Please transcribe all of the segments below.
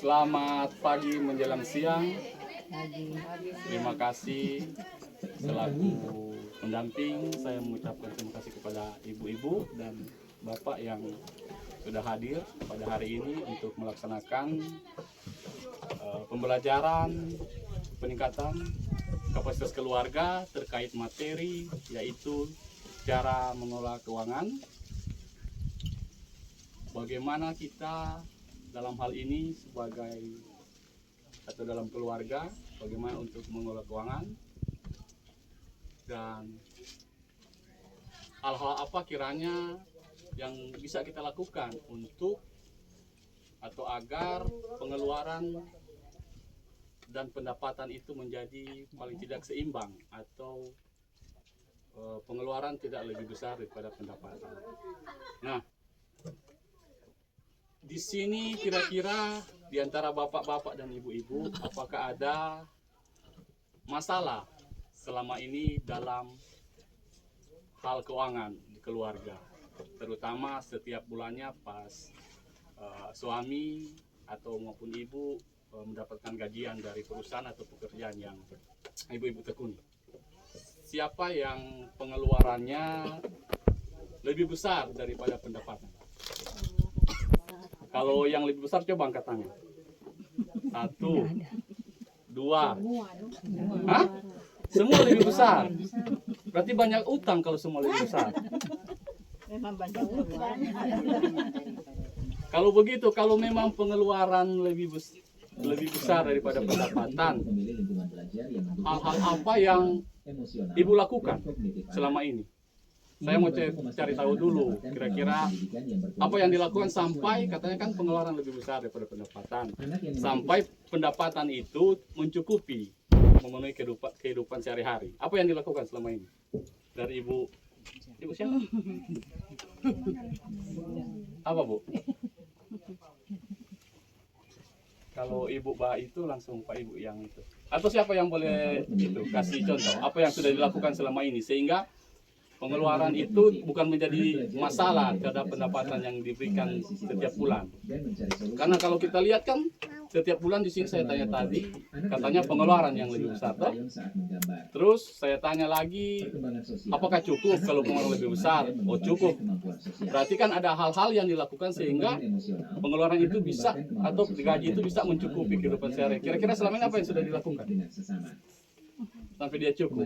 Selamat pagi menjelang siang. Terima kasih selaku pendamping. Saya mengucapkan terima kasih kepada ibu-ibu dan bapak yang sudah hadir pada hari ini untuk melaksanakan pembelajaran peningkatan kapasitas keluarga terkait materi yaitu cara mengelola keuangan. Bagaimana kita dalam hal ini sebagai atau dalam keluarga, bagaimana untuk mengelola keuangan dan hal-hal apa kiranya yang bisa kita lakukan untuk atau agar pengeluaran dan pendapatan itu menjadi paling tidak seimbang atau pengeluaran tidak lebih besar daripada pendapatan. Nah, di sini kira-kira di antara bapak-bapak dan ibu-ibu, apakah ada masalah selama ini dalam hal keuangan di keluarga, terutama setiap bulannya pas suami atau maupun ibu mendapatkan gajian dari perusahaan atau pekerjaan yang ibu-ibu tekuni. Siapa yang pengeluarannya lebih besar daripada pendapatan? Kalau yang lebih besar coba angkat tangan. 1, 2. Hah? Semua lebih besar. Berarti banyak utang kalau semua lebih besar. Memang banyak utang. Kalau begitu, kalau memang pengeluaran lebih besar daripada pendapatan, hal-hal apa yang ibu lakukan selama ini? Saya mau cari tahu dulu kira-kira apa yang dilakukan sampai katanya kan pengeluaran lebih besar daripada pendapatan, sampai pendapatan itu mencukupi memenuhi kehidupan sehari-hari. Apa yang dilakukan selama ini dari ibu siapa? Apa bu? Kalau ibu Ba itu langsung Pak Ibu yang itu. Atau siapa yang boleh itu kasih contoh apa yang sudah dilakukan selama ini sehingga pengeluaran itu bukan menjadi masalah terhadap pendapatan yang diberikan setiap bulan. Karena kalau kita lihat kan setiap bulan di sini saya tanya tadi katanya pengeluaran yang lebih besar toh. Terus saya tanya lagi apakah cukup kalau pengeluaran lebih besar? Oh cukup. Berarti kan ada hal-hal yang dilakukan sehingga pengeluaran itu bisa atau gaji itu bisa mencukupi kehidupan sehari. Kira-kira selama ini apa yang sudah dilakukan? Sampai dia cukup.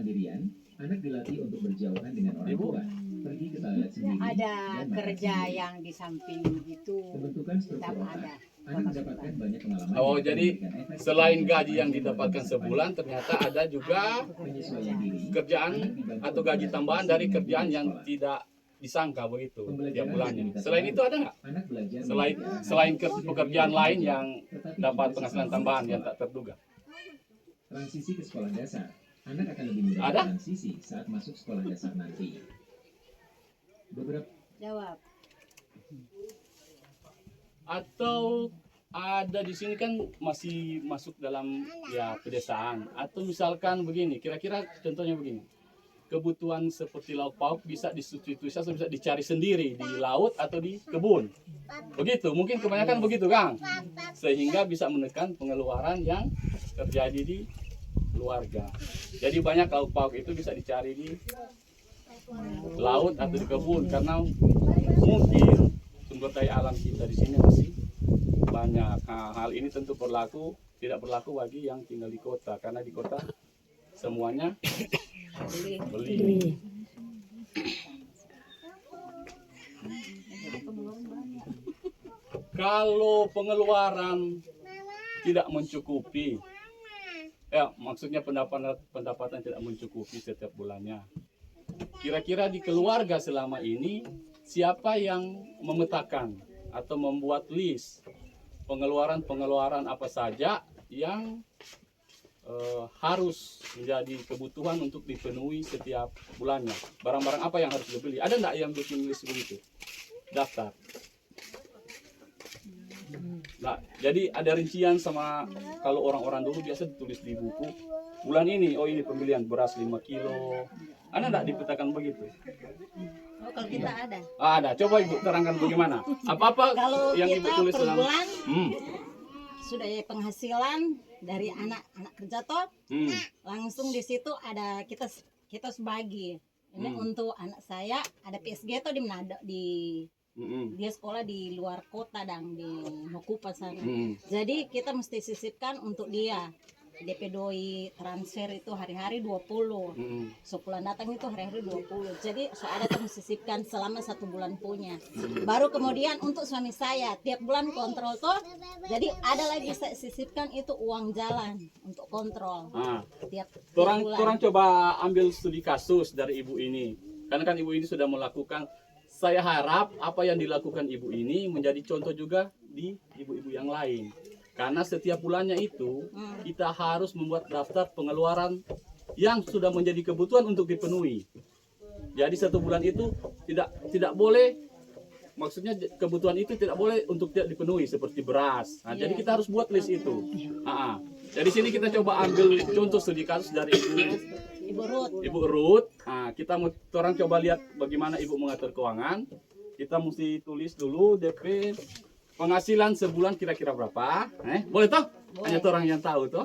Anak dilatih untuk berjauhan dengan orang tua, pergi ke toilet sendiri. Ada kerja yang di samping itu. Pembentukan struktur otak. Anak mendapatkan banyak pengalaman. Oh, jadi selain gaji yang didapatkan sebulan, ternyata ada juga Penyesuaian diri. kerjaan atau gaji tambahan dari kerjaan yang tidak disangka begitu tiap bulannya. Selain itu ada nggak? Anak belajar Selain pekerjaan lain yang dapat penghasilan tambahan yang tak terduga. transisi ke sekolah dasar. Anak akan lebih mudah Ada? transisi saat masuk sekolah dasar nanti. Beberapa Jawab. Atau ada di sini kan masih masuk dalam ya pedesaan atau misalkan begini, kira-kira contohnya begini. Kebutuhan seperti lauk pauk bisa disubstitusi atau bisa dicari sendiri di laut atau di kebun. Begitu, mungkin kebanyakan begitu, Kang. Sehingga bisa menekan pengeluaran yang terjadi di keluarga. Jadi banyak lauk pauk itu bisa dicari di laut atau di kebun karena mungkin sumber daya alam kita di sini masih banyak. Nah, hal ini tentu tidak berlaku bagi yang tinggal di kota karena di kota semuanya beli. Kalau pengeluaran tidak mencukupi, ya maksudnya pendapatan tidak mencukupi setiap bulannya. Kira-kira di keluarga selama ini siapa yang memetakan atau membuat list pengeluaran apa saja yang harus menjadi kebutuhan untuk dipenuhi setiap bulannya? Barang-barang apa yang harus dibeli? Ada nggak yang bikin list begitu? Daftar. Nah, jadi ada rincian sama kalau orang-orang dulu biasa ditulis di buku. Bulan ini, oh ini pembelian beras 5 kilo. Ada nggak dipetakan begitu? Oh, kalau kita ada. Ada. Coba Ibu terangkan bagaimana. Apa-apa Kalau yang Ibu kita tulis per dalam bulan sudah ya penghasilan dari anak kerja toh, Hmm. langsung di situ ada kita harus bagi. Ini untuk anak saya ada PSG tuh di Manado, dia sekolah di luar kota dan di Mokupa sana. Jadi kita mesti sisipkan untuk dia. DP doi transfer itu hari-hari 20. Sebulan datang itu hari-hari 20. Jadi ada yang sisipkan selama 1 bulan punya. Baru kemudian untuk suami saya tiap bulan kontrol tuh. Jadi ada lagi saya sisipkan itu uang jalan untuk kontrol. Tiap bulan. Orang coba ambil studi kasus dari ibu ini. Karena kan ibu ini sudah melakukan. Saya harap apa yang dilakukan ibu ini menjadi contoh juga di ibu-ibu yang lain. Karena setiap bulannya itu kita harus membuat daftar pengeluaran yang sudah menjadi kebutuhan untuk dipenuhi. Jadi 1 bulan itu tidak boleh, maksudnya kebutuhan itu tidak boleh untuk tidak dipenuhi seperti beras. Nah, jadi kita harus buat list itu. Jadi sini kita coba ambil contoh studi kasus dari Ibu Ruth. Nah, orang coba lihat bagaimana ibu mengatur keuangan. Kita mesti tulis dulu DP penghasilan sebulan kira-kira berapa? Boleh toh? Hanya orang yang tahu toh.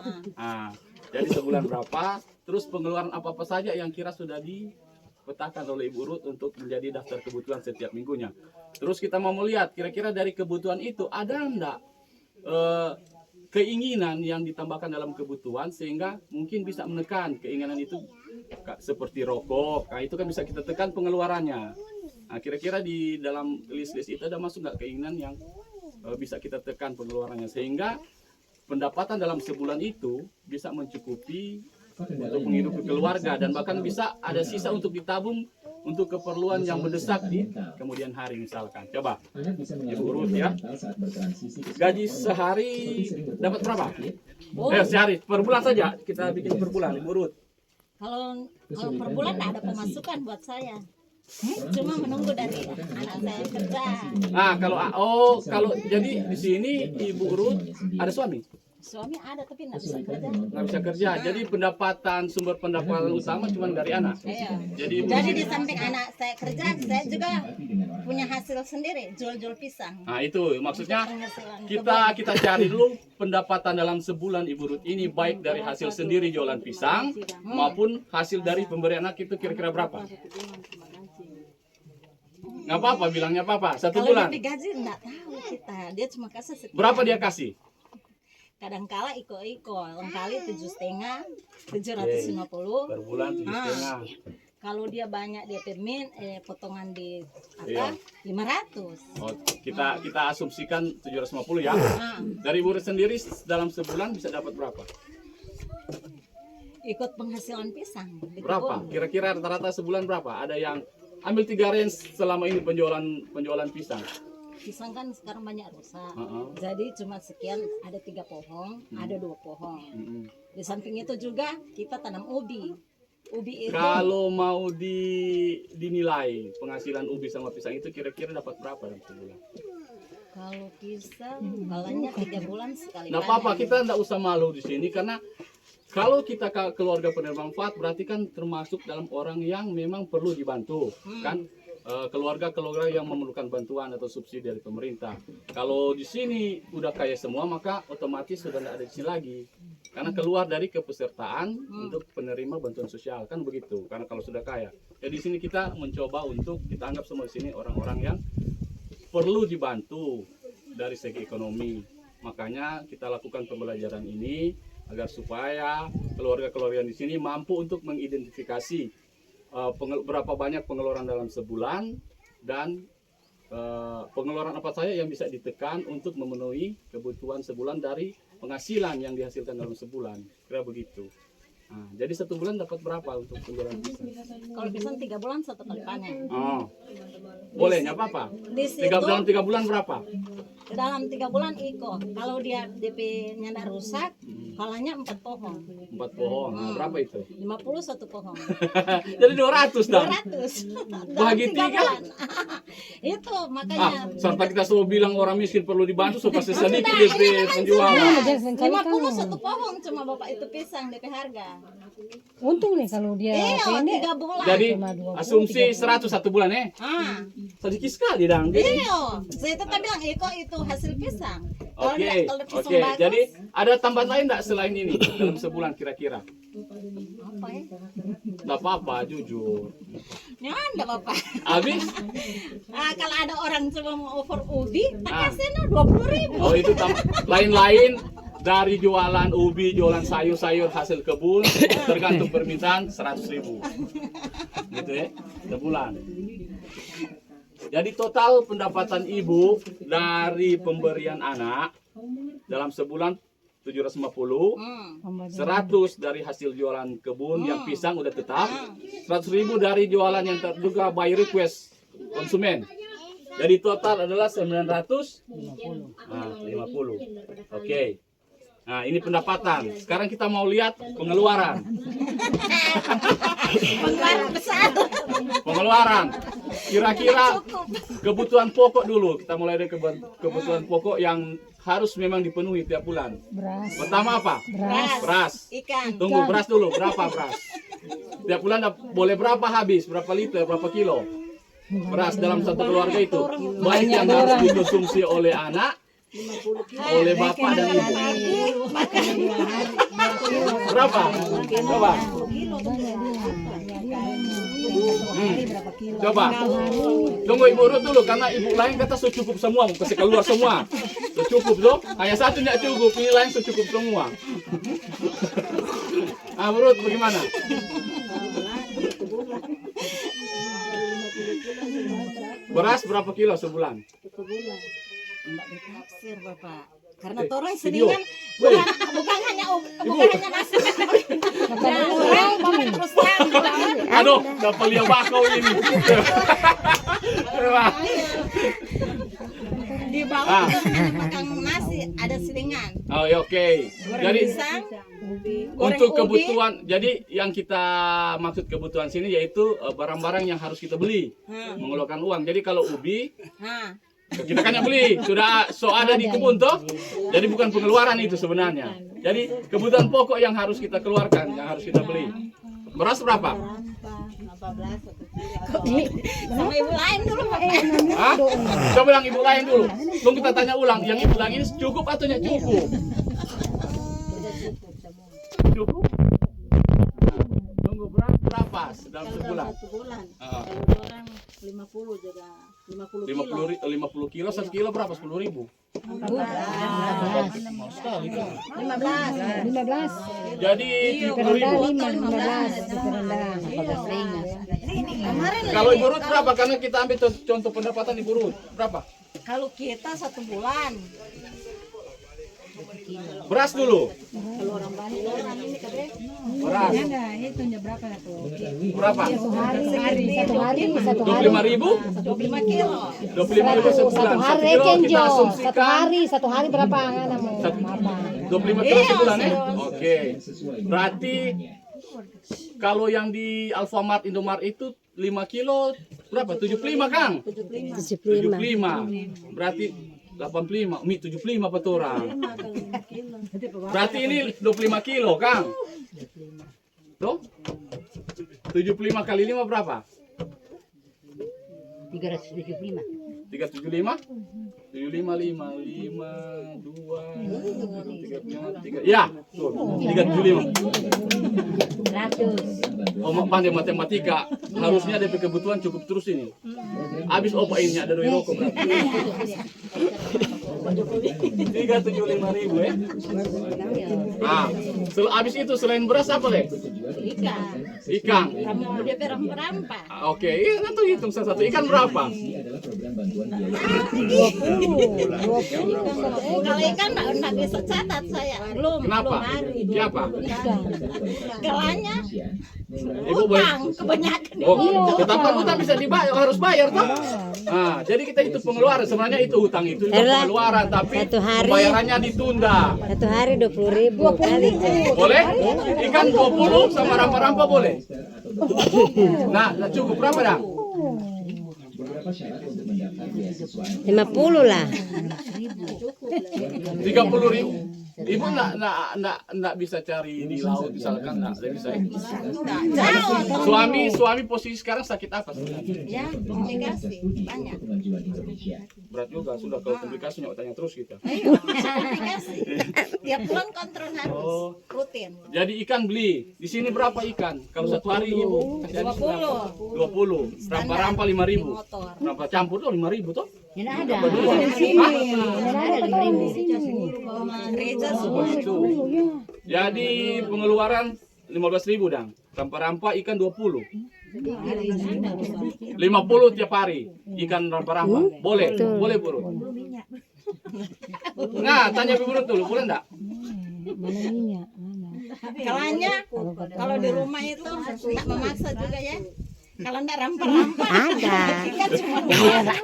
Jadi sebulan berapa? Terus pengeluaran apa-apa saja yang kira sudah dipetakan oleh Ibu Ruth untuk menjadi daftar kebutuhan setiap minggunya. Terus kita mau melihat kira-kira dari kebutuhan itu ada enggak keinginan yang ditambahkan dalam kebutuhan sehingga mungkin bisa menekan keinginan itu seperti rokok. Nah, itu kan bisa kita tekan pengeluarannya. Nah, kira-kira di dalam list-list itu ada masuk nggak keinginan yang bisa kita tekan pengeluarannya sehingga pendapatan dalam sebulan itu bisa mencukupi untuk menghidupi keluarga dan bahkan bisa ada sisa untuk ditabung untuk keperluan yang mendesak di kemudian hari misalkan. Coba Ibu Ruth ya, gaji sehari dapat berapa? Sehari, per bulan saja kita bikin per bulan Ibu Ruth. Kalau per bulan ada pemasukan buat saya. Cuma menunggu dari anak saya kerja. Nah, kalau jadi di sini Ibu Ruth ada suami? Suami ada tapi nggak bisa kerja. Nggak bisa kerja. Jadi sumber pendapatan utama cuma dari anak. Iya. Jadi di samping anak saya kerja, saya juga punya hasil sendiri, jual-jual pisang. Nah, itu maksudnya Penghasilan kita cari dulu pendapatan dalam sebulan Ibu Ruth ini baik dari hasil sendiri jualan pisang maupun hasil dari pemberian anak itu kira-kira berapa? Nggak apa-apa, bilangnya apa-apa. 1 bulan. Kalau dia gaji nggak tahu kita, dia cuma kasih sekian. Berapa dia kasih? Kadang-kala iko-iko, kali 7,5, 750. Per bulan 7,5. Kalau dia banyak dia potongan di Iya. 500. Oh, kita asumsikan 750 ya. Dari Ibu Ruth sendiri dalam sebulan bisa dapat berapa? Ikut penghasilan pisang. di Berapa? kebun. Kira-kira rata-rata sebulan berapa? Ada yang ambil 3 range selama ini penjualan pisang. Pisang kan sekarang banyak rusak. Uh-uh. Jadi cuma sekian, ada 3 pohon, ada 2 pohon. Di samping itu juga kita tanam ubi. Ubi itu Kalau mau dinilai penghasilan ubi sama pisang itu kira-kira dapat berapa dalam sebulan? kalau pisang balanya 3 bulan sekali. Nggak apa-apa, kita nggak usah malu di sini karena kalau kita keluarga penerima manfaat berarti kan termasuk dalam orang yang memang perlu dibantu, kan? Keluarga-keluarga yang memerlukan bantuan atau subsidi dari pemerintah. Kalau di sini udah kaya semua maka otomatis sudah tidak ada di sini lagi. Karena keluar dari kepesertaan untuk penerima bantuan sosial kan begitu. Karena kalau sudah kaya. Jadi di sini kita mencoba untuk kita anggap semua di sini orang-orang yang perlu dibantu dari segi ekonomi. Makanya kita lakukan pembelajaran ini agar supaya keluarga-keluarga di sini mampu untuk mengidentifikasi berapa banyak pengeluaran dalam sebulan dan pengeluaran apa saja yang bisa ditekan untuk memenuhi kebutuhan sebulan dari penghasilan yang dihasilkan dalam sebulan. Kira begitu. Nah, jadi 1 bulan dapat berapa untuk pengeluaran pisang? Kalau pisang 3 bulan 1 kali panen. Oh, boleh, nggak apa-apa. Di situ Dalam 3 bulan berapa? dalam 3 bulan iko. Kalau dia DP-nya nggak rusak, Palanya 4 pohon. 4 pohon. Nah, berapa itu? 50 satu pohon. Jadi 200 dong. 200. Bagi Dalam 3 tiga. bulan. Itu makanya. Serta kita selalu bilang orang miskin perlu dibantu supaya sedikit DP penjualan. 50 satu pohon cuma bapak itu pisang DP harga. Untung nih kalau dia Iya, pendek. 3 bulan. Jadi Cuma 20, asumsi 100 1 bulan sedikit sekali dong. Iya, saya tetap bilang itu hasil pisang. Kalau Oke, dia- kalau pisang oke. bagus, Jadi ada tambahan lain enggak selain ini dalam sebulan kira-kira? apa ya? Enggak apa-apa, jujur. Ya enggak bapak. Habis? Kalau ada orang cuma mau over ubi, tak Ah. kasihnya 20.000. Oh itu lain-lain dari jualan ubi, jualan sayur-sayur hasil kebun, tergantung permintaan 100.000. Gitu ya, sebulan. Jadi total pendapatan ibu dari pemberian anak dalam sebulan 750, 100 dari hasil jualan kebun yang pisang udah tetap, 100.000 dari jualan yang terduga by request konsumen. Jadi total adalah 950. Oke. Nah, ini pendapatan. Sekarang kita mau lihat pengeluaran. Pengeluaran besar. Pengeluaran. Kira-kira kebutuhan pokok dulu. Kita mulai dari kebutuhan pokok yang harus memang dipenuhi tiap bulan. Beras. Pertama apa? Beras. Ikan. Tunggu, beras dulu. Berapa beras? Tiap bulan boleh berapa habis? Berapa liter? Berapa kilo? Beras dalam satu keluarga itu. Baik yang harus dikonsumsi oleh anak, oleh bapak dan ibu. Berapa? Coba. Coba. Tunggu Ibu Ruth dulu karena ibu lain kata cukup semua, mau kasih keluar semua. Cukup loh. Hanya satu tidak cukup, ini lain cukup semua. Ah, Bu Ruth bagaimana? Beras berapa kilo sebulan? Enggak ditaksir bapak. Karena Eh, orang video. sedingan bukan hanya nasi. Dan orang bapak terus terang. Aduh, dapat lihat bakau ini. Di bawah Ah. makan nasi ada selingan. Oh, ya, oke. Goreng Jadi pisang, goreng untuk ubi. kebutuhan, jadi yang kita maksud kebutuhan sini yaitu barang-barang yang harus kita beli, mengeluarkan uang. Jadi kalau ubi Nah, kita kan yang beli, sudah ada di kebun toh. Jadi bukan pengeluaran itu sebenarnya. Jadi kebutuhan pokok yang harus kita keluarkan, yang harus kita beli. Beras berapa? 14 sama ibu lain dulu Pak. Hah? Coba bilang ibu lain dulu. Tunggu kita tanya ulang, yang ibu bilang ini cukup atau tidak cukup? Cukup? Tunggu berapa dalam sebulan? Sebulan. Ah. Kalau orang 50 juga 50 kilo. 50 kilo, 1 kilo berapa? 10.000. 15. Jadi 30.000. 15 terendah 14 ringan. Kemarin Kalau Ibu Ruth berapa? Karena kita ambil contoh pendapatan Ibu Ruth. Berapa? kalau kita 1 bulan Beras dulu. kalau orang banyak orang ini kadang Beras. Itu berapa tuh? Berapa? Satu hari 25.000? 25 kilo. 25.000 sebulan. 1 kilo kita asumsikan satu hari berapa nganamu? 25 kilo sebulan ya? Oke. Berarti kalau yang di Alfamart Indomart itu 5 kilo berapa? 75 Kang? 75. Berarti 85, mie 75 apa tuh orang? Berarti ini 25 kilo Kang? Tuh? 75 kali 5 berapa? 375. 375? 75, 5, 2, 3, ya, tuh, 375. 100. Oh, pandai matematika, harusnya DP kebutuhan cukup terus ini. Habis ini ada doi rokok berarti. 375.000 ya. Ah, habis itu selain beras apa deh? Ikan. Ikan. Kamu dia berapa? Oke, iya nanti hitung satu ikan berapa? Ini adalah program bantuan biaya. Kalau ikan nggak bisa catat saya. Belum. Kenapa? Siapa? Galanya Ibu boleh. utang kebanyakan. Oh, tetapan utang bisa dibayar, harus bayar toh. Nah, jadi kita itu pengeluaran, sebenarnya itu hutang itu juga pengeluaran, tapi Satu hari. pembayarannya ditunda. Satu hari 20.000 kali. Boleh? Ikan 20 sama rampa-rampa boleh? Nah, cukup berapa dah? Beberapa syarat untuk mendaftar beasiswa 50 lah. 30.000. Ibu enggak bisa cari di laut misalkan, enggak bisa. Suami posisi sekarang sakit apa sebenarnya? Ya, komplikasi banyak. kemajuan Indonesia. Berat juga, sudah kalau komplikasi nggak tanya terus kita. Ayo, komplikasi. Tiap bulan kontrol harus Oh. rutin. Jadi ikan beli. Di sini berapa ikan? Kalau satu hari Ibu kasih habis berapa? 20. Rampa-rampa 5.000. Motor. Rampa campur tuh 5.000 tuh. Ini ada. Berdua. Gereja Oh, itu. Jadi pengeluaran 15.000 dang. Rampa-rampa ikan 20. 50 tiap hari ikan rampa-rampa. Boleh, boleh buru. Nah, tanya Ibu Burut dulu, boleh enggak? Mana minyak? Mana? Kalanya kalau di rumah itu nggak memaksa juga ya. Kalau nggak rampa-rampa Ada. kan cuma dimasak.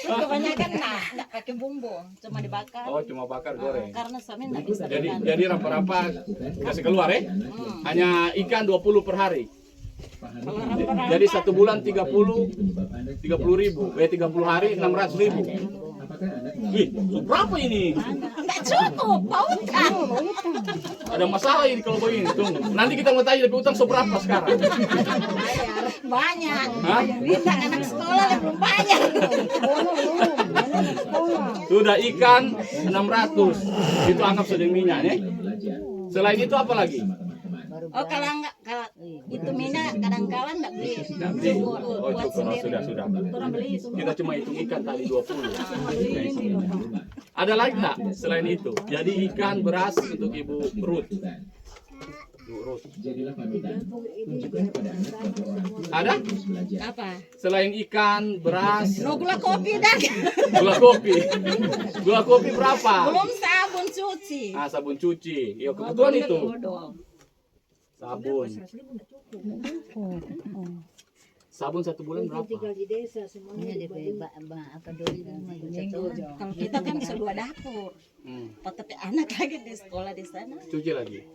Kebanyakan nggak pakai bumbu, cuma dibakar. Oh, cuma bakar goreng. Karena suami nggak bisa makan. Jadi rampa-rampa kasih keluar ya. Hanya ikan 20 per hari. Kalau rampa-rampa Jadi 1 bulan 30.000. 30 hari 600.000. Wih, berapa ini? nggak cukup, pautan. Ada masalah ini kalau begini. Tunggu. Nanti kita mau tanya lebih utang seberapa sekarang? Bayar banyak. Hah? Bintang anak sekolah yang belum bayar. Sudah ikan 600. Itu anggap sudah minyak ya. Selain itu apa lagi? Oh kalau itu minyak kadang-kadang nggak beli. Cukup Oh, buat cukup. Oh, sendiri. sudah. Kita cuma hitung ikan tadi 20. Ada lagi nggak selain itu? Jadi ikan, beras untuk Ibu Ruth. Ibu Ruth. Jadilah panutan. Tunjukkan kepada anak bahwa orang tua Ada? harus belajar. Apa? Selain ikan, beras, No gula kopi dah. gula kopi. Gula kopi berapa? Belum sabun cuci. Ah, sabun cuci. Iya, kebetulan itu. Sabun. Sabun 1 bulan berapa? Ini DP apa dulu? Kalau kita kan sedua dapur. Oh, tapi anak lagi di sekolah di sana. Cuci lagi.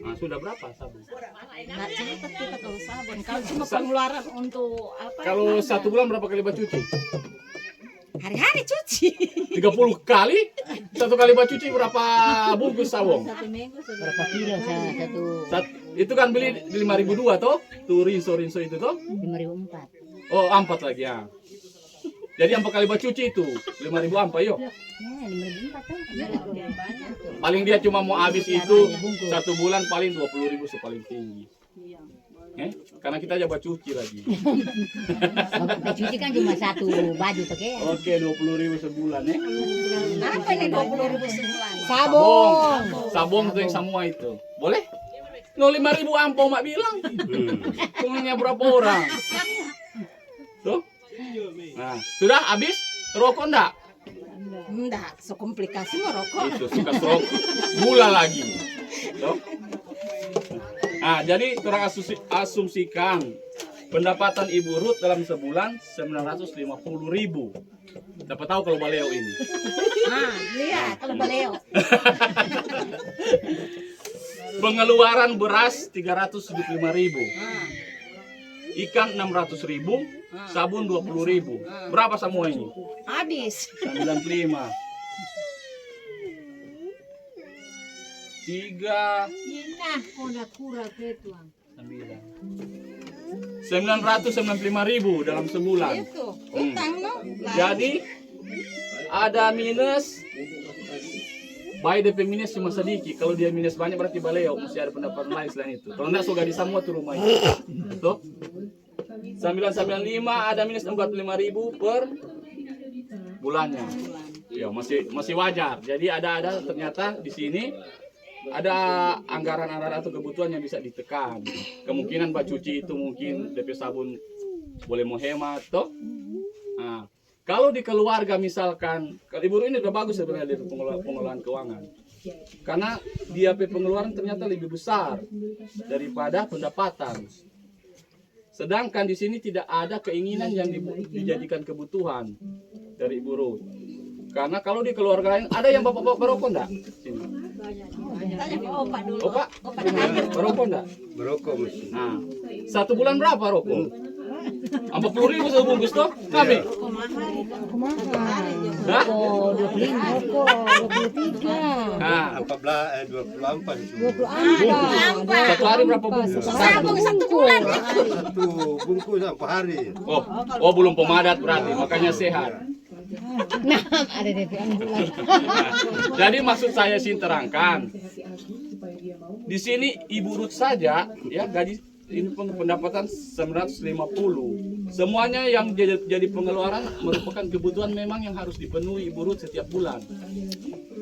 Nah, sudah berapa sabun? Nggak catat kita kalau sabun. Kalau cuma pengeluaran untuk apa? Kalau 1 bulan berapa kali cuci? Hari-hari cuci. 30 kali? 1 kali cuci berapa bungkus sabun? 1 minggu sudah. Berapa kilo satu? Itu kan beli di 5.002 toh? Tuh rinso itu toh? 5.004. Oh, 4 lagi ya. Jadi 4 kali cuci itu 5.000 ampa yuk. Ya, 5.004 tuh. Paling dia cuma mau habis itu 1 bulan paling 20.000 sepaling tinggi. Karena kita aja cuci lagi. Cuci kan cuma satu baju pakai. Oke, 20.000 sebulan ya. Apa nih 20.000 sebulan? Sabong. Sabong itu yang semua itu. Boleh? No 5.000 ampo mak bilang. Punya berapa orang? Tuh. Nah, sudah habis? Rokok enggak? Enggak, so komplikasi mau rokok. Itu suka stroke. Gula lagi. Tuh. Nah, jadi orang asumsikan pendapatan Ibu Ruth dalam sebulan 950.000. Dapat tahu kalau baleo ini. Nah, lihat kalau baleo. Pengeluaran beras 375.000. Ikan 600.000, sabun 20.000. Berapa semua ini? Habis. 95. 3 995.000 dalam sebulan. Itu utang no. Jadi ada minus. Baik DP minus cuma sedikit. Kalau dia minus banyak berarti baleo mesti ada pendapatan lain selain itu. Kalau enggak so gak semua tuh rumah itu. Tuh. 995 ada minus 45.000 per bulannya. Ya masih wajar. Jadi ada ternyata di sini ada anggaran atau kebutuhan yang bisa ditekan. Kemungkinan cuci itu mungkin DP sabun boleh mau hemat toh. Nah, kalau di keluarga misalkan, kalau ibu ini udah bagus sebenarnya dari pengelolaan keuangan. Karena dia pengeluaran ternyata lebih besar daripada pendapatan. Sedangkan di sini tidak ada keinginan yang dijadikan kebutuhan dari Ibu Ruth. Karena kalau di keluarga lain ada yang bapak-bapak berokok enggak? Sini. Tanya ke opa dulu. Opa, berokok enggak? Berokok mesti. Nah, 1 bulan berapa rokok? 40.000 sebungkus toh? Kami. Hah? Oh, 25. Rokok 23. Nah, 24 itu. 24. satu hari berapa bungkus? Sabung 1 bulan. Satu bungkus apa hari? Oh, belum pemadat berarti, makanya sehat. Nah, ada DP bulan. Jadi maksud saya sih terangkan. Di sini Ibu Ruth saja ya gaji ini pendapatan 950. Semuanya yang jadi pengeluaran merupakan kebutuhan memang yang harus dipenuhi Ibu Ruth setiap bulan.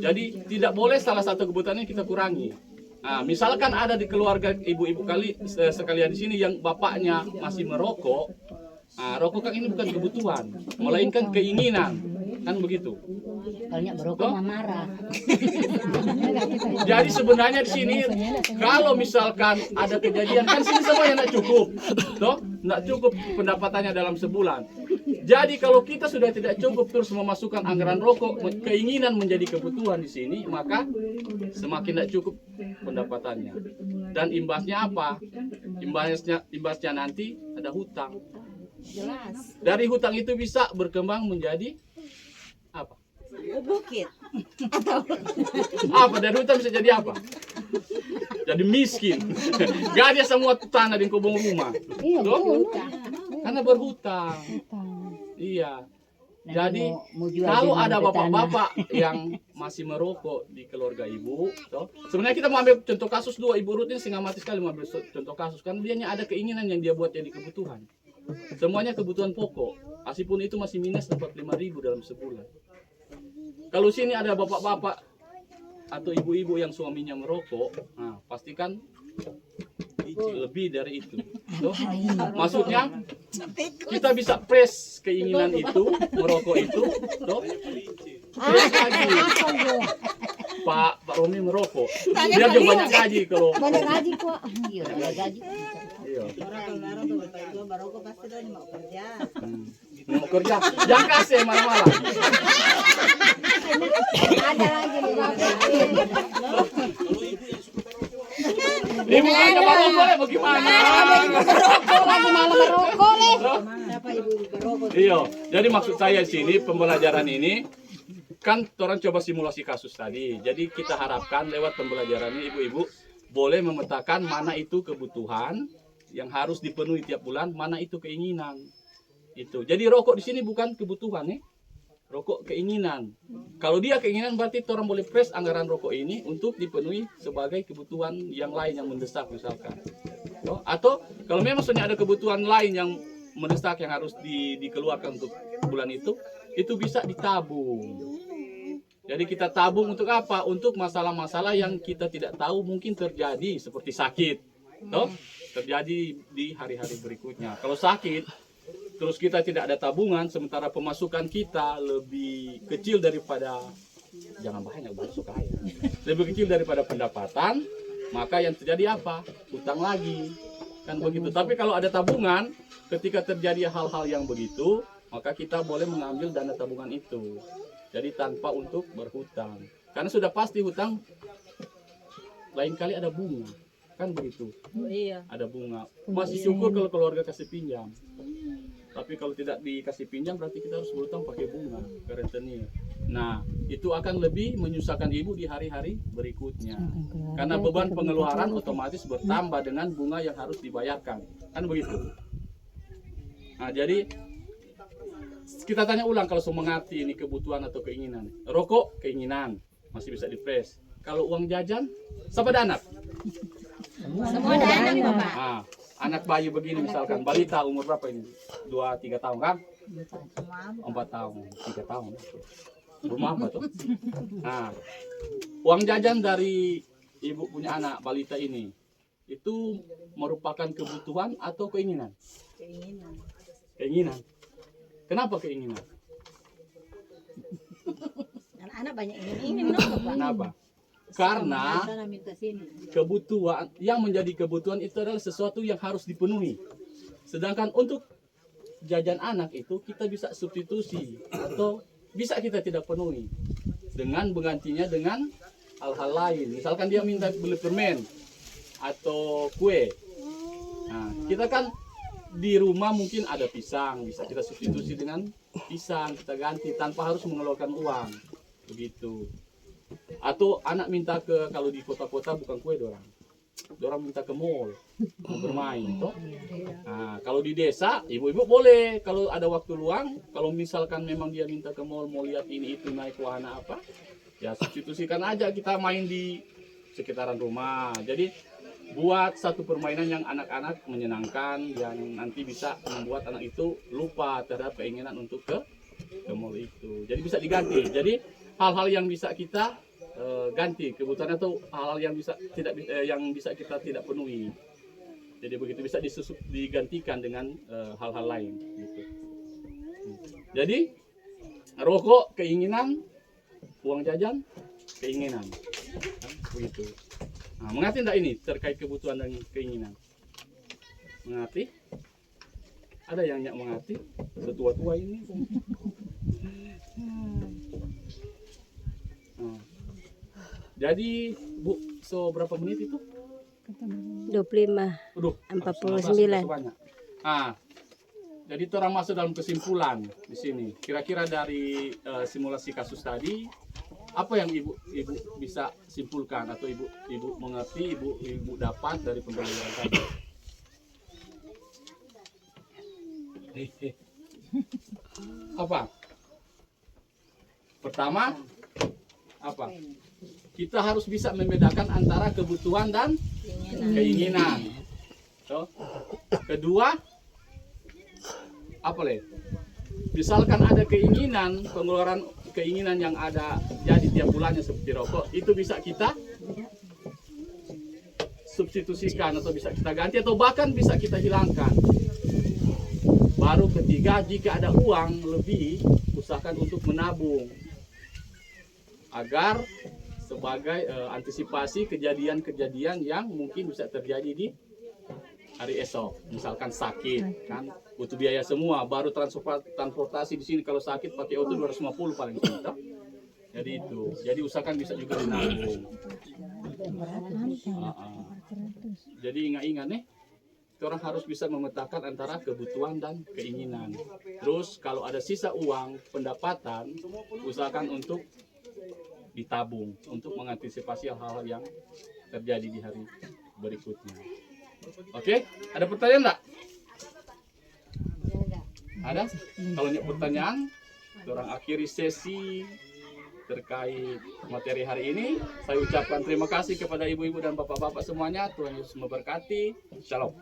Jadi tidak boleh salah satu kebutuhannya kita kurangi. Nah, misalkan ada di keluarga ibu-ibu sekalian di sini yang bapaknya masih merokok. Nah, rokok kan ini bukan kebutuhan, melainkan keinginan, kan begitu. Kalau berokok mah marah. Jadi sebenarnya di sini kalau misalkan ada kejadian kan sini semuanya tidak cukup, toh tidak cukup pendapatannya dalam sebulan. Jadi kalau kita sudah tidak cukup terus memasukkan anggaran rokok, keinginan menjadi kebutuhan di sini, maka semakin tidak cukup pendapatannya. Dan imbasnya apa? Imbasnya nanti ada hutang. Jelas. Dari hutang itu bisa berkembang menjadi apa? Bukit. Apa dari hutang bisa jadi apa? Jadi miskin. Gak ada semua tanah di kebun rumah. Iya, Tuh? betul. Karena berhutang. Iya. Nah, Jadi mau jual kalau dengan ada tanah. bapak-bapak yang masih merokok di keluarga ibu, toh, sebenarnya kita mau ambil contoh kasus dua Ibu Ruth ini singamati sekali mau ambil contoh kasus kan dia ada keinginan yang dia buat jadi kebutuhan. Semuanya kebutuhan pokok. Meskipun itu masih minus 45.000 dalam sebulan. Kalau sini ada bapak-bapak atau ibu-ibu yang suaminya merokok, nah pastikan lebih dari itu. Tuh. Maksudnya kita bisa press keinginan itu, merokok itu, tuh. Press lagi. Pak Romi merokok. Dia juga banyak gaji kalau Banyak gaji kok. Iya, ada gaji. iya. Orang tuh bapak ibu baru pasti tuh mau kerja. Mau kerja, jangan kasih malam-malam. Ada lagi nih bapak. Ibu hanya baru boleh bagaimana? Rokok lagi malam merokok nih. Siapa ibu berokok? Iya, jadi maksud saya di sini pembelajaran ini kan orang coba simulasi kasus tadi. Jadi kita harapkan lewat pembelajaran ini ibu-ibu boleh memetakan mana itu kebutuhan yang harus dipenuhi tiap bulan, mana itu keinginan. Itu. Jadi rokok di sini bukan kebutuhan nih. Rokok keinginan. Kalau dia keinginan berarti orang boleh press anggaran rokok ini untuk dipenuhi sebagai kebutuhan yang lain yang mendesak misalkan. Atau kalau memang sebenarnya ada kebutuhan lain yang mendesak yang harus dikeluarkan untuk bulan itu bisa ditabung. Jadi kita tabung untuk apa? Untuk masalah-masalah yang kita tidak tahu mungkin terjadi seperti sakit. Toh? Terjadi di hari-hari berikutnya. Kalau sakit, terus kita tidak ada tabungan, sementara pemasukan kita lebih kecil daripada, jangan banyak, masuk kaya. Lebih kecil daripada pendapatan, maka yang terjadi apa? Hutang lagi. Kan begitu. Tapi kalau ada tabungan, ketika terjadi hal-hal yang begitu, maka kita boleh mengambil dana tabungan itu. Jadi tanpa untuk berhutang. Karena sudah pasti hutang lain kali ada bunga. Kan begitu. Oh, iya. Ada bunga. Masih syukur kalau keluarga kasih pinjam. Tapi kalau tidak dikasih pinjam berarti kita harus berhutang pakai bunga ke rentenir. Nah, itu akan lebih menyusahkan ibu di hari-hari berikutnya. Karena beban pengeluaran otomatis bertambah dengan bunga yang harus dibayarkan. Kan begitu. Nah, jadi kita tanya ulang kalau mengerti ini kebutuhan atau keinginan. Rokok keinginan masih bisa di-press. Kalau uang jajan, siapa ada anak? Semua ada anak bapak. Nah, anak bayi begini misalkan, balita umur berapa ini? 2-3 tahun kan? 4 tahun, 3 tahun. Rumah apa tuh? Nah, uang jajan dari ibu punya anak balita ini, itu merupakan kebutuhan atau keinginan? Keinginan. Keinginan. Kenapa keinginan? Anak-anak banyak ingin Pak. Kenapa? Karena kebutuhan yang menjadi kebutuhan itu adalah sesuatu yang harus dipenuhi. Sedangkan untuk jajan anak itu kita bisa substitusi atau bisa kita tidak penuhi dengan menggantinya dengan hal-hal lain. Misalkan dia minta beli permen atau kue. Nah, kita kan di rumah mungkin ada pisang, bisa kita substitusi dengan pisang, kita ganti tanpa harus mengeluarkan uang. Begitu. Atau anak minta kalau di kota-kota bukan kue dorang minta ke mall mau bermain toh. Nah, kalau di desa ibu-ibu boleh kalau ada waktu luang, kalau misalkan memang dia minta ke mall mau lihat ini itu naik wahana apa, ya substitusikan aja kita main di sekitaran rumah. Jadi buat satu permainan yang anak-anak menyenangkan, yang nanti bisa membuat anak itu lupa terhadap keinginan untuk ke mall itu. Jadi bisa diganti. Jadi hal-hal yang bisa kita ganti kebutuhan atau hal-hal yang bisa kita tidak penuhi. Jadi begitu bisa digantikan dengan hal-hal lain. Gitu. Jadi rokok keinginan, uang jajan keinginan. Begitu. Nah, mengerti enggak ini terkait kebutuhan dan keinginan? Mengerti? Ada yang nggak mengerti? Setua-tua ini. Nah. Jadi Bu, berapa menit itu? 25 Aduh, 49. banyak. Nah, jadi orang masuk dalam kesimpulan di sini. Kira-kira dari simulasi kasus tadi, apa yang ibu bisa simpulkan atau ibu mengerti, ibu dapat dari pembelajaran tadi? Apa? Pertama, apa? Kita harus bisa membedakan antara kebutuhan dan keinginan. So, kedua, apa leh? Misalkan ada keinginan, pengeluaran keinginan yang ada jadi tiap bulannya seperti rokok, itu bisa kita substitusikan atau bisa kita ganti atau bahkan bisa kita hilangkan. Baru ketiga, jika ada uang lebih, usahakan untuk menabung agar sebagai antisipasi kejadian-kejadian yang mungkin bisa terjadi di hari esok. Misalkan sakit, kan butuh biaya semua. Baru transportasi di sini kalau sakit pakai auto 250 paling sedikit. Jadi itu. Jadi usahakan bisa juga dinabung. Jadi ingat-ingat nih, orang harus bisa memetakan antara kebutuhan dan keinginan. Terus kalau ada sisa uang pendapatan, usahakan untuk ditabung untuk mengantisipasi hal-hal yang terjadi di hari berikutnya. Oke, ada pertanyaan enggak? Ada? Kalau ada pertanyaan, orang akhiri sesi terkait materi hari ini. Saya ucapkan terima kasih kepada ibu-ibu dan bapak-bapak semuanya. Tuhan Yesus memberkati. Shalom.